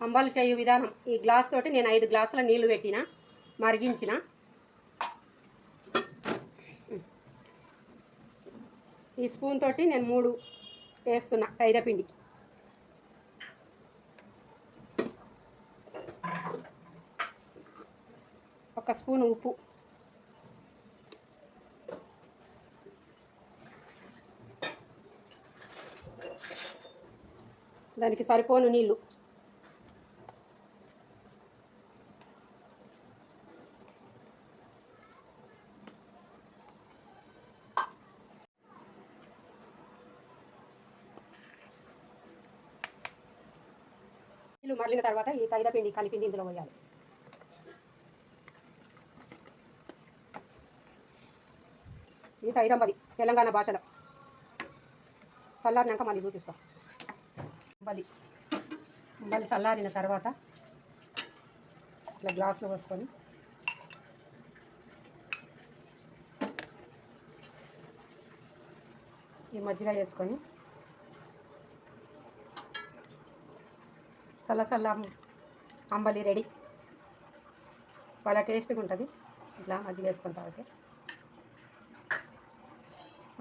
అంబాలు చేయు విధానం. ఈ గ్లాస్ తోటి నేను 5 గ్లాసుల నీళ్లు పెట్టిన, మరిగించిన. ఈ స్పూన్ తోటి నేను 3 వేస్తున్నా మైదాపిండి. ఒక స్పూన్ ఉప్పు, దానికి సరిపోను నీళ్ళు, నీళ్ళు మరిగిన తర్వాత ఈ మైదాపిండి కలిపింది ఇందులో పోయాలి. ఇది తైదంబది తెలంగాణ భాషలో. చల్లారినాక మళ్ళీ చూపిస్తాం. అంబలి చల్లారిన తర్వాత ఇట్లా గ్లాసులో పోసుకొని ఈ మజ్జిగ వేసుకొని చల్ల అంబలి రెడీ. చాలా టేస్ట్గా ఉంటుంది. ఇట్లా మజ్జిగ వేసుకొని తాగితే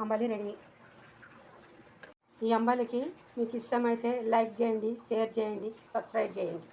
అంబలి రెడీ. ఈ అంబలికి మీకు ఇష్టమైతే లైక్ చేయండి, షేర్ చేయండి, సబ్స్క్రైబ్ చేయండి.